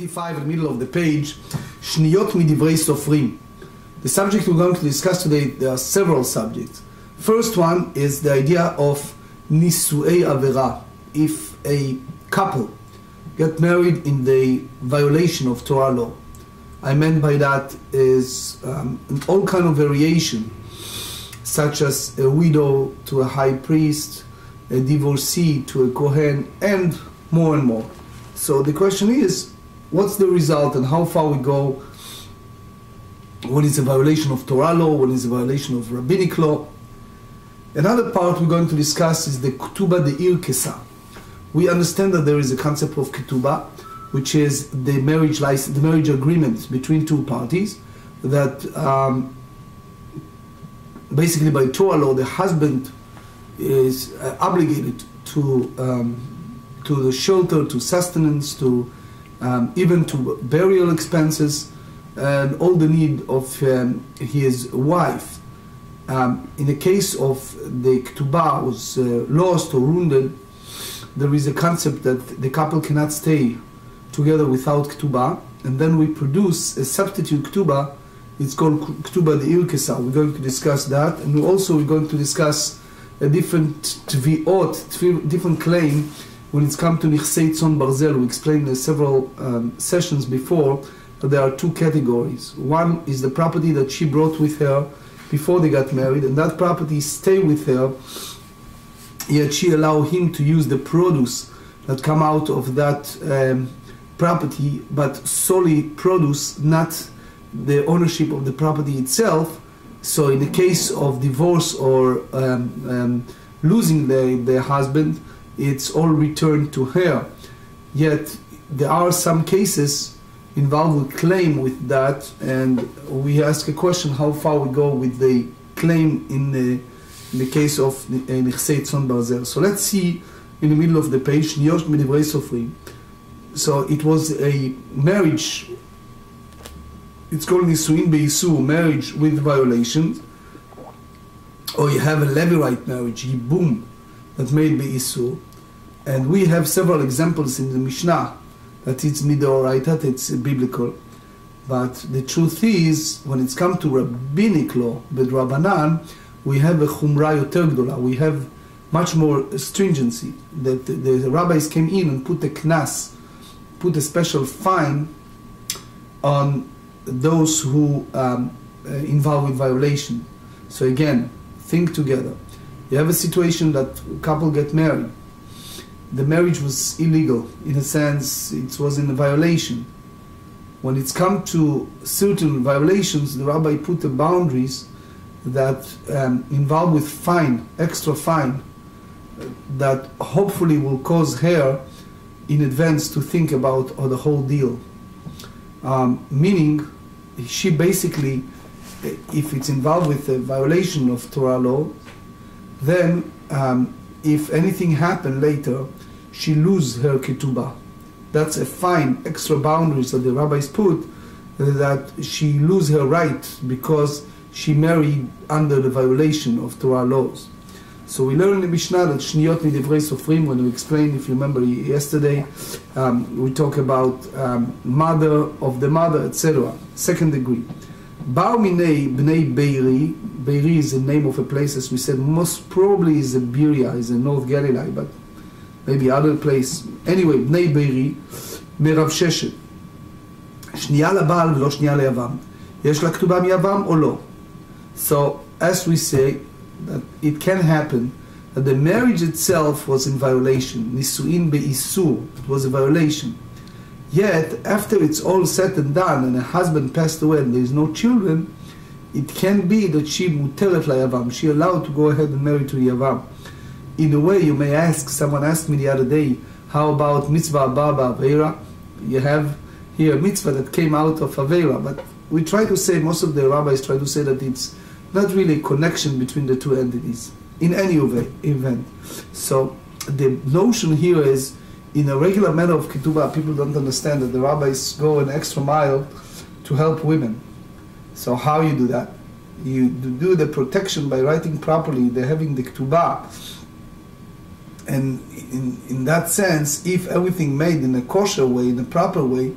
25 in the middle of the page, שניות מדברי סופרים. The subject we're going to discuss today, there are several subjects. First one is the idea of נישואי עבירה. If a couple get married in the violation of Torah law. I meant by that is all kind of variation, such as a widow to a high priest, a divorcee to a kohen, and more. So the question is, what's the result and how far we go when it's a violation of Torah law, when it's a violation of rabbinic law. Another part we're going to discuss is the ketubah de irkesa. We understand that there is a concept of ketubah, which is the marriage license, the marriage agreement between two parties, that basically by Torah law the husband is obligated to the shelter, to sustenance, to even to burial expenses, and all the need of his wife. In the case of the ketubah was lost or wounded, there is a concept that the couple cannot stay together without ketubah, and then we produce a substitute ketubah. It's called ketubah de irkesa. We're going to discuss that, and we're going to discuss a different tviot, different claim when it's come to nichsei tzon barzel. We explained in several sessions before that there are two categories. One is the property that she brought with her before they got married, and that property stay with her, yet she allow him to use the produce that come out of that property, but solely produce, not the ownership of the property itself. So in the case of divorce or losing the husband, it's all returned to her. Yet there are some cases involved with claim with that, and we ask a question how far we go with the claim in the case of nichsei tzon barzel. So let's see in the middle of the page, שניות מדברי סופרים. So it was a marriage, it's called נישואין באיסור, marriage with violations, or you have a Levirate marriage, ייבום, that made באיסור. And we have several examples in the Mishnah that it's midoraita, that it's biblical. But the truth is, when it's come to rabbinic law, b'drabanan, we have a chumra yoter gdola. We have much more stringency. That the rabbis came in and put a knas, put a special fine on those who involved with violation. So again, think together. You have a situation that a couple get married. The marriage was illegal. In a sense, it was in a violation. When it's come to certain violations, the rabbi put the boundaries that involved with fine, extra fine, that hopefully will cause her in advance to think about the whole deal. Meaning, she basically, if it's involved with a violation of Torah law, then if anything happened later, she lose her ketubah. That's a fine, extra boundaries that the rabbis put, that she lose her right because she married under the violation of Torah laws. So we learn in the Mishnah that שניות מדברי סופרים, when we explained, if you remember yesterday, we talk about mother of the mother, etc. Second degree. Bar minei bnei Beiri. Beiri is the name of a place, as we said, most probably is a Biria, is in North Galilee, but maybe other place. Anyway, bnei Beiri, מרב ששת. שנייה לבעל ולא שנייה ליבם. יש לה כתובה מיבם או לא? So, as we say, that it can happen that the marriage itself was in violation. נישואין באיסור, it was a violation. Yet, after it's all said and done, and her husband passed away and there is no children, it can be that she muteret layavam. She allowed to go ahead and marry to yavam. In a way, you may ask, someone asked me the other day, how about mitzvah baba aveira? You have here a mitzvah that came out of aveira, but we try to say, most of the rabbis try to say that it's not really a connection between the two entities in any event. So the notion here is, in a regular matter of ketubah, people don't understand that the rabbis go an extra mile to help women. So how you do that? You do the protection by writing properly, they're having the ketubah. And in that sense, if everything made in a kosher way, in a proper way,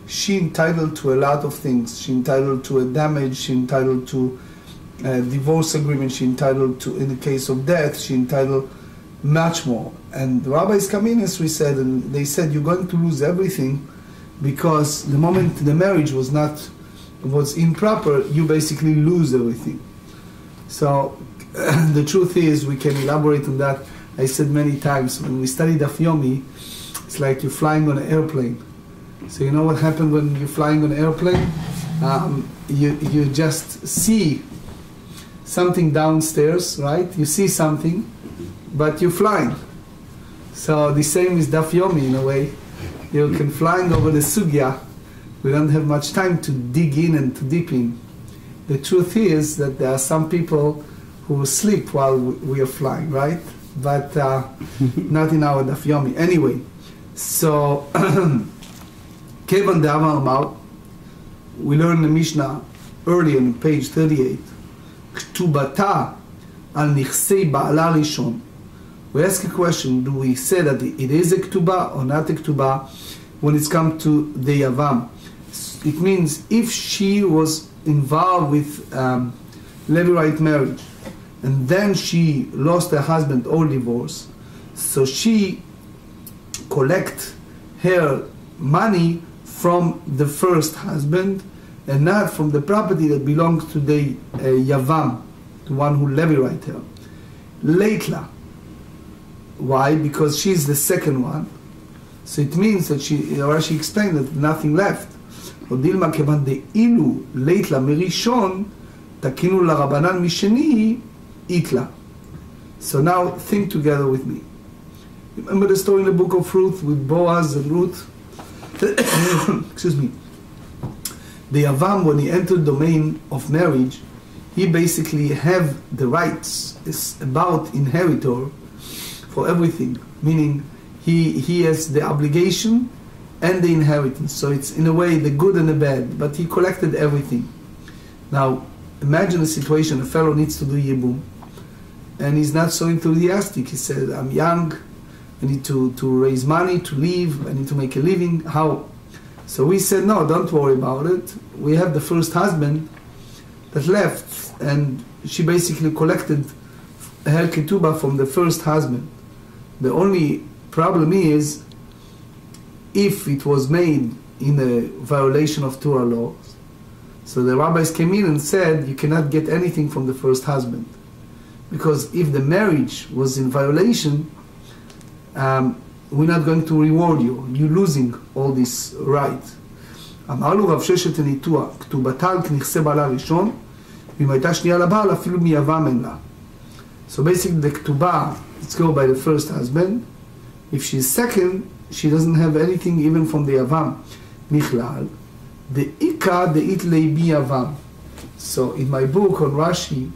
she entitled to a lot of things. She entitled to a damage, she entitled to a divorce agreement, she entitled to, in the case of death, she entitled much more. And the rabbis come in, as we said, and they said, you're going to lose everything, because the moment the marriage was improper, you basically lose everything. So the truth is, we can elaborate on that. I said many times, when we studied Yomi, it's like you're flying on an airplane. So you know what happened when you're flying on an airplane? You just see something downstairs, right? You see something, but you're flying. So the same is Daf Yomi in a way. You can flying over the sugya. We don't have much time to dig in and to deep in. The truth is that there are some people who will sleep while we are flying, right? But not in our Daf Yomi. Anyway, so Kevan de Amar Mar, we learn the Mishnah early on page 38. Ktubata al nichsei ba'ala rishon. We ask a question, do we say that it is a ktuba or not a ktuba when it's come to the Yavam? It means if she was involved with Levirate marriage and then she lost her husband or divorced, so she collect her money from the first husband and not from the property that belongs to the Yavam, the one who Levirate her. Leitla. Why? Because she's the second one. So it means that Rashi explained that nothing left. Odilma kevan de ilu leitla merishon takinu larabanan misheni itla. So now think together with me. Remember the story in the book of Ruth with Boaz and Ruth? Excuse me. The Yavam, when he entered the domain of marriage, he basically have the rights. It's about inheritor for everything, meaning he has the obligation and the inheritance. So it's in a way the good and the bad, but he collected everything. Now imagine a situation, a fellow needs to do ייבום and he's not so enthusiastic. He said, I'm young, I need to raise money, to live, I need to make a living. How? So we said, no, don't worry about it. We have the first husband that left, and she basically collected her ketubah from the first husband. The only problem is if it was made in a violation of Torah laws. So the rabbis came in and said, you cannot get anything from the first husband. Because if the marriage was in violation, we're not going to reward you. You're losing all this right. אמר רב ששת הניתוח, כתובתה על כנכסי בעלה ראשון, ואם הייתה שנייה לבעל, אפילו מיוון אין לה. So basically the ketubah, it's go by the first husband. If she's second, she doesn't have anything even from the Yavam. Michlal, the Ika the Itlei bi Yavam. So in my book on Rashi,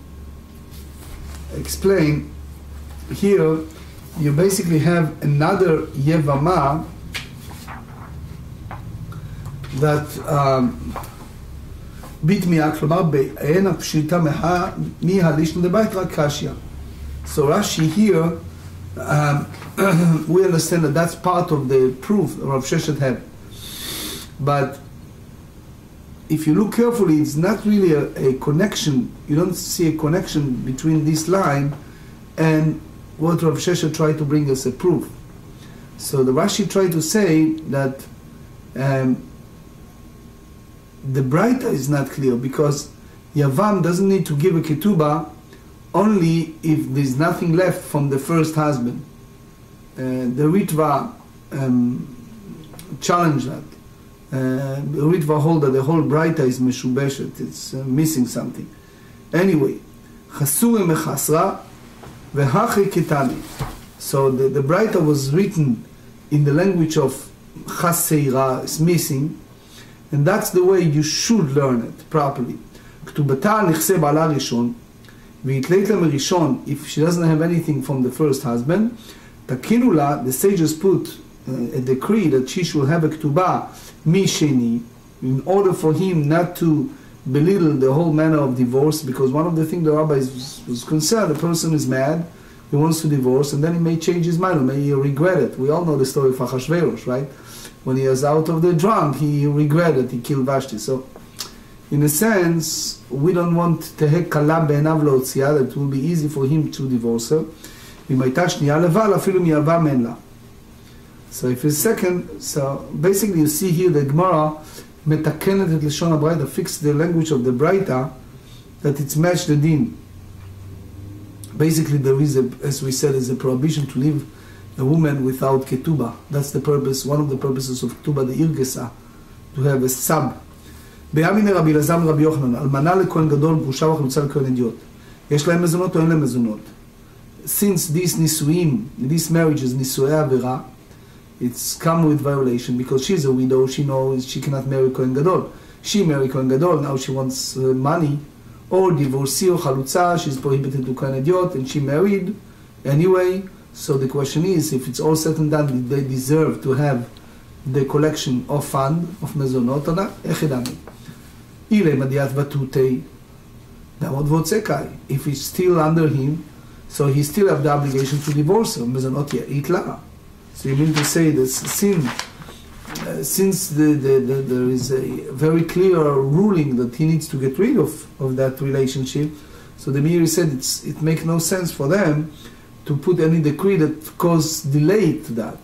I explain here, you basically have another Yevamah that bitmiya, כלומר בעין הפשיטה מהלישון לבית רק קשיא. So Rashi here, we understand that that's part of the proof Rav Sheshet had. But if you look carefully, it's not really a connection. You don't see a connection between this line and what Rav Sheshet tried to bring as a proof. So the Rashi tried to say that the Braita is not clear, because Yavam doesn't need to give a ketubah only if there's nothing left from the first husband. The Ritva challenged that. The Ritva hold that the whole Braita is meshubeshet, it's missing something. Anyway, Chasur mechasra v'hachi ketani. So the Braita was written in the language of chaseira, it's missing, and that's the way you should learn it properly. כתובתה על נכסי בעלה ראשון, והתלית לה מראשון, if she doesn't have anything from the first husband, תקינו לה, the sages put a decree that she should have a ketubah משני, in order for him not to belittle the whole manner of divorce, because one of the things the rabbi was concerned, the person is mad, he wants to divorce, and then he may change his mind, or may regret it. We all know the story of Achashverosh, right? when he was out of the drunk, he regretted he killed Vashti. So, in a sense, we don't want tehek kala be'enav le'otzia, that it will be easy for him to divorce her. So if it's second, so basically you see here the Gemara metakenet et lashon habraita, fix the language of the Braita, that it's matched the din. Basically there is, as we said, is a prohibition to leave a woman without ketubah. That's the purpose, one of the purposes of ketubah, the irgesa, to have a sub. בימין רבי אלעזר ורבי יוחנן, אלמנה לכהן גדול, גרושה וחלוצה לכהן הדיוט. יש להם מזונות או אין להם מזונות? Since these nisuim, these marriages, nisuei avera, it's come with violation, because she's a widow, she knows she cannot marry Kohen Gadol. She married Kohen Gadol, now she wants money, or divorcee or chalutza, she's prohibited to Kohen Idiot, and she married anyway. So the question is, if it's all said and done, did they deserve to have the collection of fund, of mezonot, or not? If it's still under him, so he still have the obligation to divorce her. Mezonot itla. So you mean to say that since there is a very clear ruling that he needs to get rid of that relationship, so the Meiri said it makes no sense for them to put any decree that caused delay to that.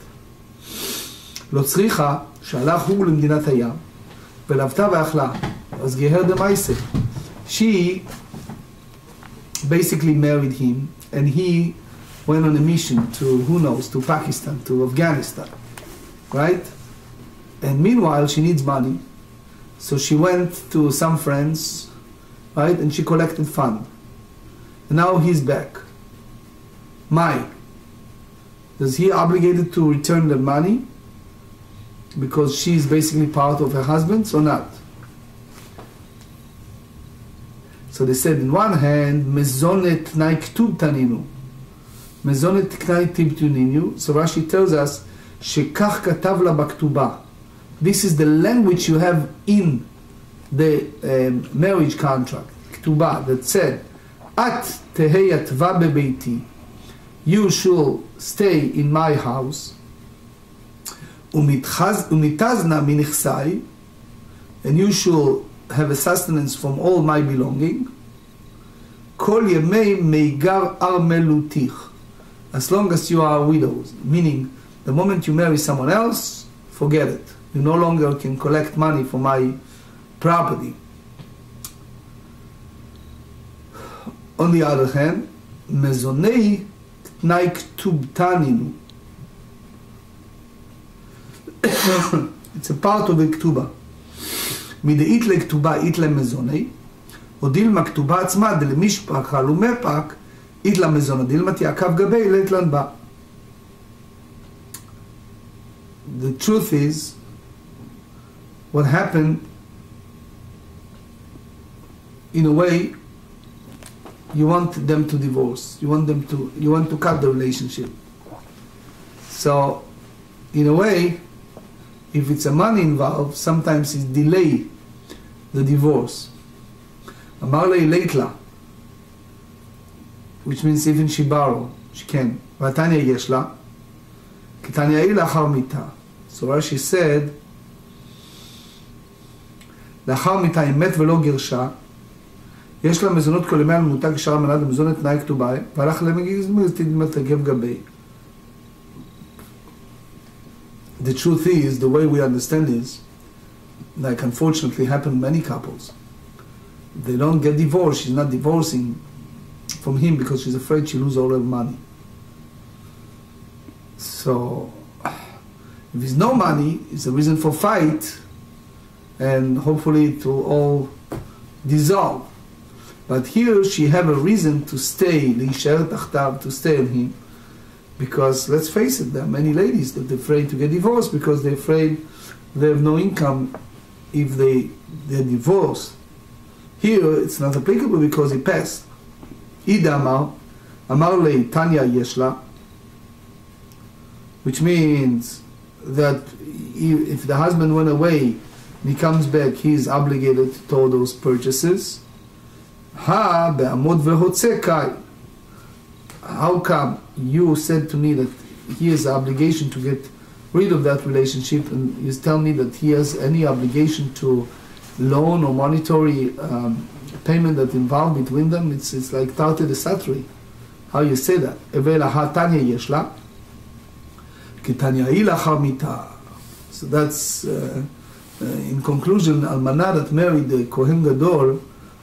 לא צריכה שהלך הוא למדינת הים ולבתה ואכלה, אז גהר דמייסה. She basically married him, and he went on a mission to, who knows, to Pakistan, to Afghanistan, right? And meanwhile, she needs money, so she went to some friends, right? And she collected fund. And now he's back. Is he obligated to return the money because she's basically part of her husband's, or not? So they said, in one hand, mezonet tnai ktub taninu. Mezonet tnai ktub taninu. So Rashi tells us, shekach katav la baktuba. This is the language you have in the marriage contract, ktuba, that said, at tehei atva bebeiti. You shall stay in my house. Umitazna minichsai. And you shall have a sustenance from all my belonging. Kol yemei meigar armelutich. As long as you are widows, meaning the moment you marry someone else, forget it. You no longer can collect money for my property. On the other hand, mezonei tnai ktub taninu. It's a part of the ktuba. מדאית לכתובה אית למזוני, או דילמה כתובה עצמה דלמישפח הלומפק אית למזונה, דילמה תיעקב גבי לית לנבא. The truth is, what happened, in a way, you want them to divorce, you want to cut the relationship. So, in a way, if it's a money involved, sometimes it's delay the divorce. Amar lei leitla, which means even she borrow, she can. Vatanya yesh la, kitanya ei lachar mita. So Rashi said, לאחר מיתה אם מת ולא גירשה, יש לה מזונות כל ימי אלמותה גשרה מנת במזונת תנאי כתובה, והלך למגיזמוז תדמת הגב גבי. The truth is, the way we understand is, like unfortunately happened many couples, they don't get divorced. She's not divorcing from him because she's afraid she'll lose all her money. So, if there's no money, it's a reason for fight, and hopefully it will all dissolve. But here she have a reason to stay, to stay on him, because let's face it, there are many ladies that are afraid to get divorced because they're afraid they have no income if they're divorced. Here it's not applicable because he passed. Ida Amar le Tanya Yeshla, which means that if the husband went away and he comes back, he is obligated to all those purchases. Ha be'amod ve'hotze kai. How come you said to me that he has the obligation to get rid of that relationship, and you tell me that he has any obligation to loan or monetary payment that involved between them, it's like Tarte de Satri. How you say that? So that's, in conclusion, Almana that married the Kohen Gadol,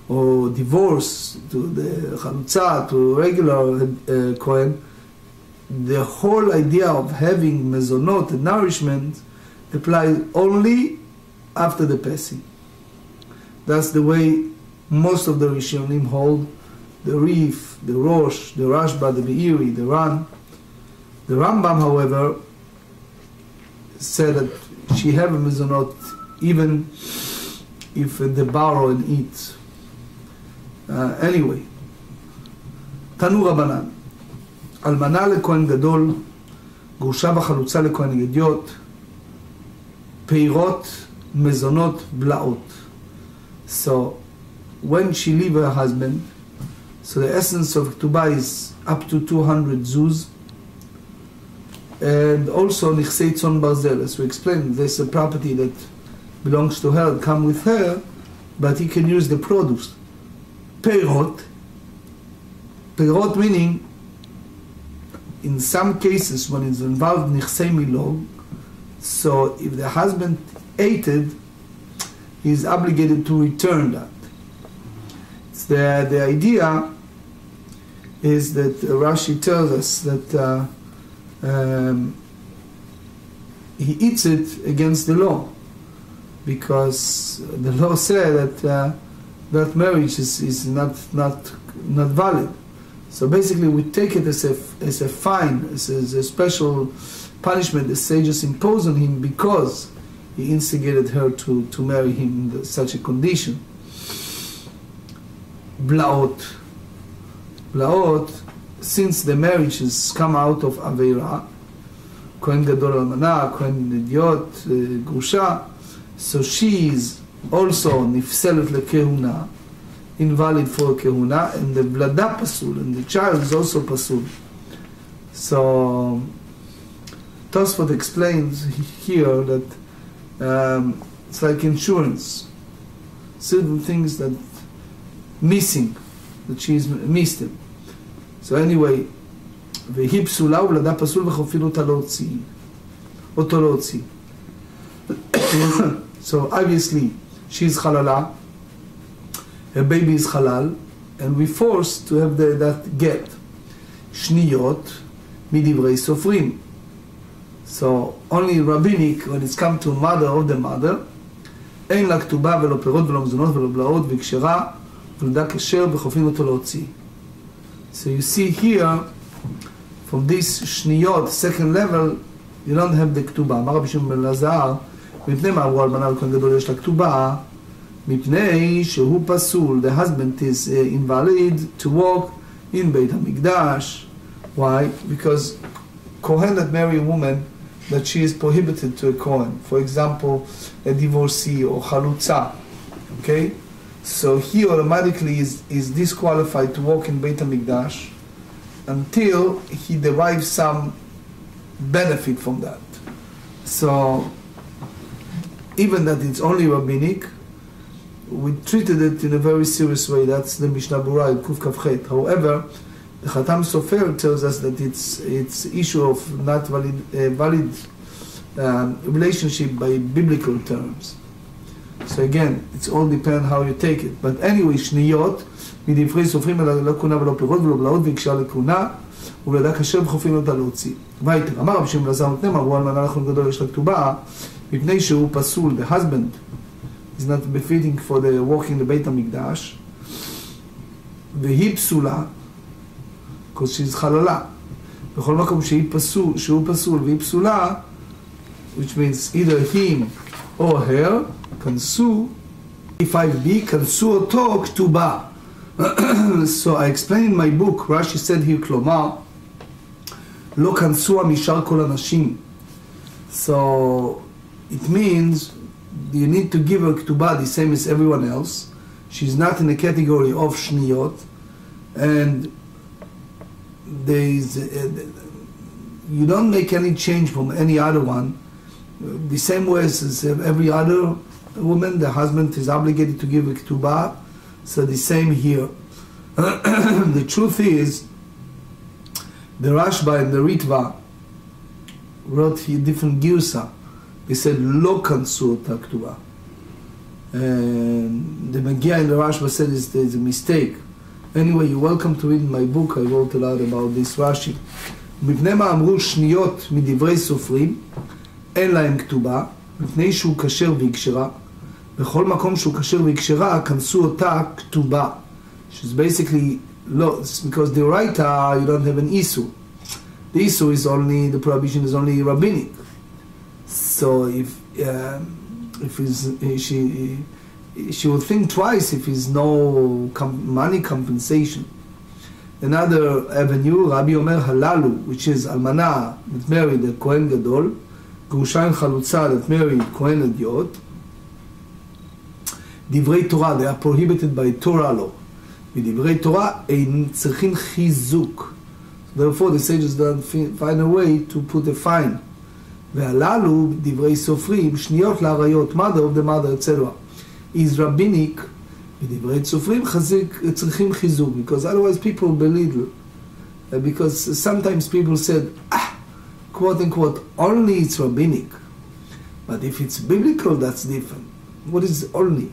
or divorce to the וחליצה, to regular Kohen, the whole idea of having mezonot and nourishment applies only after the passing. That's the way most of the Rishonim hold. The Rif, the Rosh, the Rashba, the Be'iri, the Ran. The Rambam, however, said that she have a mezonot even if they borrow and eat. Anyway, Tanu Rabbanan, אלמנה לכהן גדול, גרושה וחלוצה לכהן גדיוט, פירות, מזונות, בלעות. So, when she leave her husband, so the essence of ketubah is up to 200 zuz, and also נכסי צאן ברזל. As we explained, there's a property that belongs to her, come with her, but he can use the produce. פירות, פירות meaning, in some cases when it's involved נכסי מילוג, so if the husband ate it, he is obligated to return that. It's the idea is that Rashi tells us that he eats it against the law, because the law said that that marriage is not valid. So basically we take it as a fine, as a special punishment the sages impose on him because he instigated her to marry him in such a condition. Blaot. Blaot, since the marriage has come out of Aveira, Kohen Gadol Almana, Kohen Idiot, Grusha, so she is also nifselet lekehuna, invalid for kehuna, and the vlada pasul, and the child is also pasul. So Tosfot explains here that it's like insurance, certain things that missing, that she's missed them. So anyway, והיא פסולה ולדה פסול וחופין אותה להוציא, אותו להוציא. So obviously she's halala, her baby is halal, and we forced to have that get. שניות מדברי סופרים. So only rabbinic, when it's come to mother of the mother, אין לה כתובה ולא פירות ולא מזונות ולא בלעות וקשרה ולדה כשר וחופין אותו להוציא. So you see here, from this שניות, second level, you don't have the כתובה. אמר רבי שמעון בן אלעזר, מפני מה אמרו אלמנה לכהן גדול יש לה כתובה? מפני שהוא פסול, the husband is invalid to walk in בית המקדש. Why? Because Kohen that marry a woman that she is prohibited to a Kohen. For example, a divorcee or וחליצה. Okay? So he automatically is disqualified to walk in Beit HaMikdash until he derives some benefit from that. So even that it's only rabbinic, we treated it in a very serious way. That's the Mishnah Berurah, Kuf Kafchet. However, the Khatam Sofer tells us that it's issue of not valid relationship by biblical terms. So again, it's all depend how you take it. But anyway, שניות, מדברי סופרים לא כהונה ולא פירות ולא בלעות והקשה לכהונה, ובלדה כשר וחופין אותה להוציא. ויתר, אמר רבי שמעון בן אלעזר מפני מה אמרו אלמנה לכהן גדול יש לה כתובה, מפני שהוא פסול, the husband is not befitting for the walking the בית המקדש, והיא פסולה, because she's חללה. בכל מקום שהוא פסול והיא פסולה, which means either him or her, כנסו, 5b, כנסו אותו כתובה. So I explained in my book, Rashi said here, כלומר, לא כנסו המשאר כל הנשים. So it means you need to give her כתובה the same as everyone else. She's not in the category of שניות, and there is you don't make any change from any other one. The same way as every other woman, the husband is obligated to give a ketubah, so the same here. The truth is, the Rashba and the Ritva wrote here different girsa. They said lo kansu ota ketubah. And the Magia in the Rashba said there's a mistake. Anyway, you're welcome to read my book. I wrote a lot about this Rashi. מפני מה אמרו שניות מדברי סופרים, אין להם כתובה, מפני שהוא כשר והקשרה. בכל מקום שהוא כשר והקשרה, כנסו אותה כתובה. Which is basically, because the writer, you don't have an issue. The issue is only, the prohibition is only rabbinic. So if she will think twice if there's no money compensation. Another avenue, Rabbi Omer Halalu, which is Almana that married a Kohen Gadol, Gurushain Chalutza that married Kohen Idiot. Divrei Torah, they are prohibited by Torah law. Divrei Torah ein tzarchin chizuk. Therefore, the sages don't find a way to put a fine. והללו, דברי סופרים, שניות לעריות, mother of the mother, etc. is rabbinic, ודברי סופרים צריכים חיזוק, because otherwise people belittle. Because sometimes people said, quote unquote, only it's rabbinic. But if it's biblical, that's different. What is only?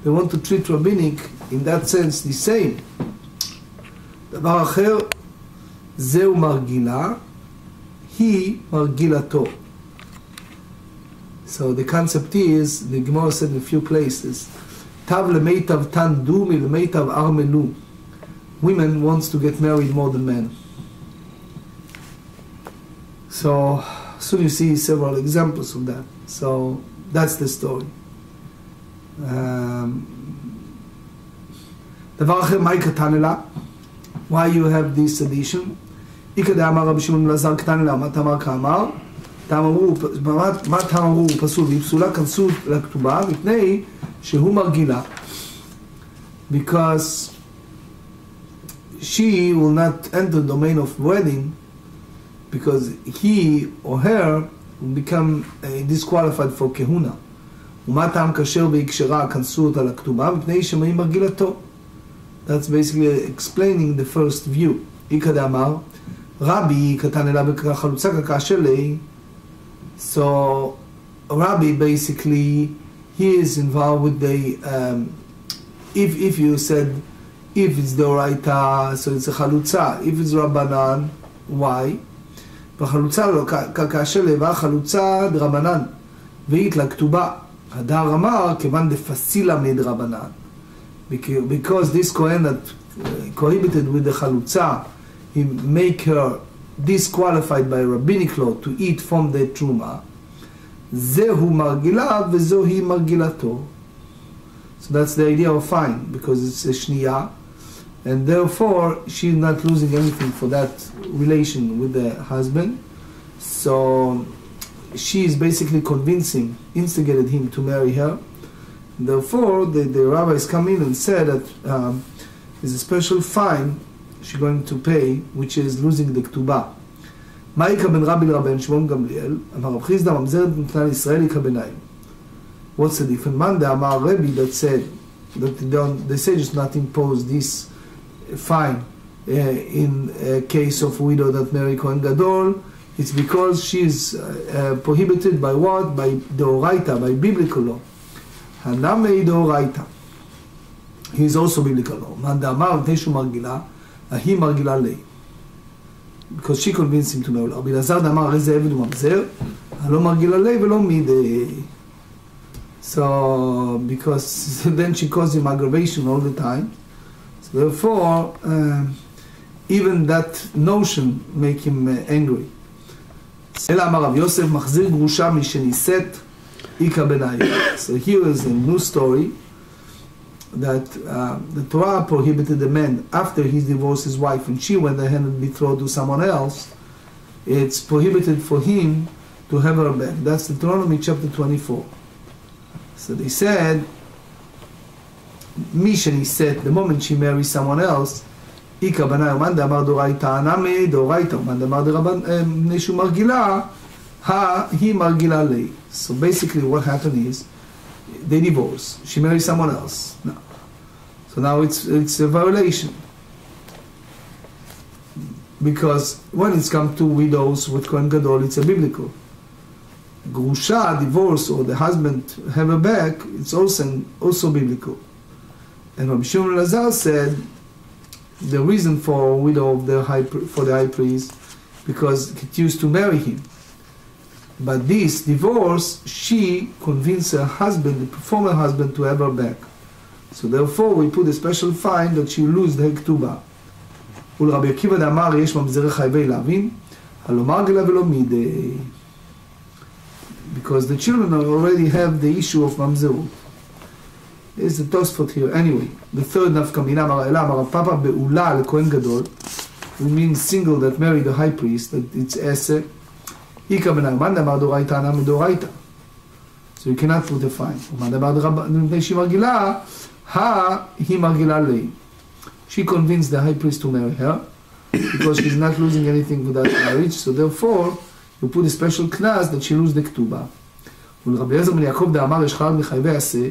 They want to treat rabbinic, in that sense, the same. דבר אחר, זהו מרגילה, he margilato. So the concept is, the Gemara said in a few places, tav lemeitav tan dumi lemeitav armelu. Women wants to get married more than men. So soon you see several examples of that. So that's the story. דבר אחר, מהי קטן לה? Why you have this addition? איקא דאמר רבי שמעון בן אלעזר קטן לה, מה תאמר כאמר? מה תאמרו פסול? והיא פסולה כנסו לכתובה, מפני שהוא מרגילה. Because she will not enter the domain of wedding, because he or her will become disqualified for כהונה. ומה טעם כאשר והקשרה כנסו אותה לכתובה, מפני שמאי מרגילתו. That's basically explaining the first view. איקא דאמר, רבי קטן אלה בחלוצה כאשר לי. So Rabbi basically, he is involved with the, if you said, if it's the oraita, so it's a חלוצה. If it's Rabbanan, why? בחלוצה לא, כאשר לי, חלוצה דרבנן, והיא לכתובה. הדר אמר, כיוון דפסילה מדרבנן. Because this Kohen that cohabited with the Chalutza, he make her disqualified by rabbinic law to eat from the Truma. Zehu margila vezohi margilato. So that's the idea of fine, because it's a shniya, and therefore she's not losing anything for that relation with the husband. So she is basically instigated him to marry her. Therefore, the rabbis come in and said that there's a special fine she's going to pay, which is losing the ketubah. Ma'ika ben Rabbi Rabban Shimon Gamliel, Amar Rab Chizda Mamzeret B'Klan Yisrael Ikabenayim. What's the different man? The Amar Rabbi that said that the sages not impose this fine in a case of a widow that marry Kohen Gadol. It's because she's prohibited by what? By the Oraita, by biblical law. Hanamei Doraita. He is also biblical law. Man Damar Teshu Margila, Ahi Margila Lei. Because she convinced him to marry. Rabbi Lazar Damar Reze Eved Mamzer, Halo Margila Lei Velo Mide. So, because then she caused him aggravation all the time. So therefore, even that notion make him angry. אלא אמר רב יוסף מחזיר גרושה משנישאת איכא בנאי. So here is a new story that the Torah prohibited the man after he divorced his wife and she went ahead and betrothed to someone else. It's prohibited for him to have her back. That's Deuteronomy chapter 24. So they said, משנישאת, the moment she marries someone else, איכא בנאי, ומאן דאמר דאורייתא נמי דאורייתא, ומאן דאמר דרבנן שהוא מרגילה, he margila lei. So basically what happened is, they divorce. She marries someone else. No. So now it's a violation. Because when it's come to widows with Kohen Gadol, it's a biblical. Grusha, divorce, or the husband have her back, it's also biblical. And Rabbi Shimon Lazar said the reason for widow of the high priest because it used to marry him. But this divorce, she convinced her husband, the former husband, to have her back. So therefore we put a special fine that she lose the ketubah. ולרבי עקיבא דאמר יש ממזרי חייבי להבין, הלא מרגלה ולא מידי. Because the children already have the issue of mamzeru. There's the Tosfot here. Anyway, the third nafka mina אמר אלא, אמר פאפה בעולה לכהן גדול, we mean single that married the high priest, that it's עשר, איכא בנאמן דאמר דאורייתא אנא מדאורייתא. So you cannot put a fine. ומה דאמר מפני שהיא מרגילה, היא מרגילה לי. She convinced the high priest to marry her because she's not losing anything with that marriage. So therefore, you put a special class that she lose the ketubah. ולרבי אליעזר בן יעקב דאמר יש חלל מחייבי עשה,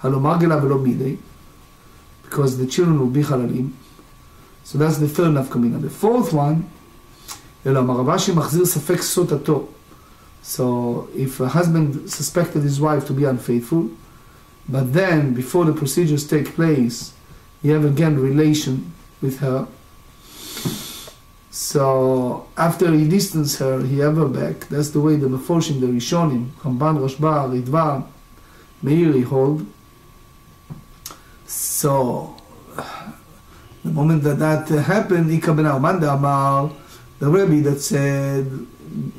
הלא מרגלה ולא מידי, because the children will be חללים. So that's the third nafka mina. The fourth one, אלא אמר רבא שמחזיר ספק סוטתו. So if a husband suspected his wife to be unfaithful, but then before the procedures take place, he have again relation with her. So after he distanced her, he have her back. That's the way the Meforshim, the Rishonim, Ramban, Rashba, Ritva, Meiri hold. So the moment that happened, Ika ben Armanda Amar, the Rebbe that said,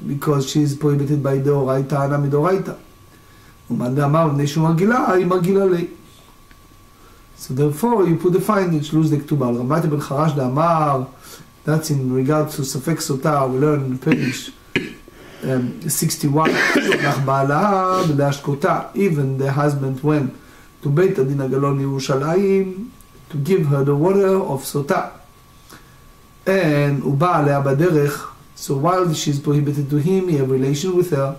because she is prohibited by Deoraita, Ana Midoraita. Armanda Amar, Neshu Magila, I Magila Lei. So therefore, you put the fine that you lose the ketubah. Ramati ben Charash Damar, that's in regard to Safek Sota, we learn in page 61. Even the husband went to Beit Adin Agalon Yerushalayim to give her the water of Sota. And Uba Alea Baderech, so while she is prohibited to him, he have relation with her.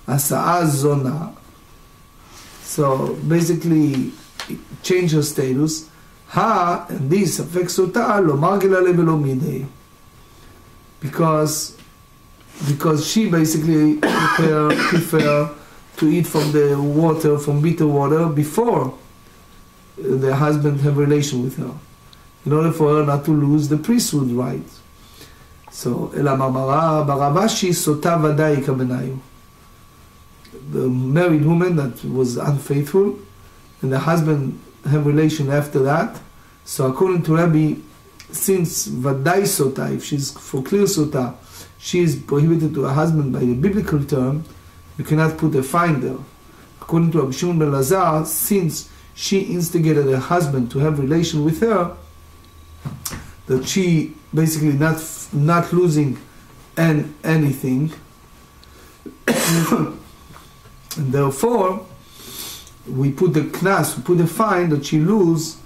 Asa'a Zona. So basically, change her status. And this affects אותה, לא מרגלה לה ולא מידי. Because she basically prefer to eat from the water, from bitter water, before the husband have relation with her, in order for her not to lose the priesthood right. So, אלא מאמרה, ברבשי סוטה ודאי כבניו. The married woman that was unfaithful, and the husband have relation after that. So according to Rabbi, since Vadai Sota, if she's for clear Sota, she is prohibited to her husband by the biblical term, you cannot put a fine there. According to Rabbi Shimon ben Lazar, since she instigated her husband to have relation with her, that she basically not losing anything, and therefore we put the knas, we put the fine that she lose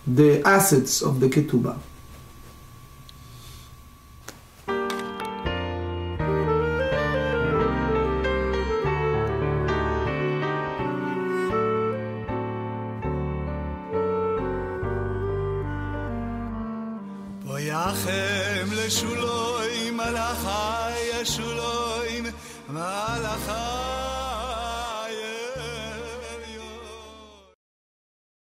the assets of the ketubah. Boyachem leshuloim malachai yeshuloim malachai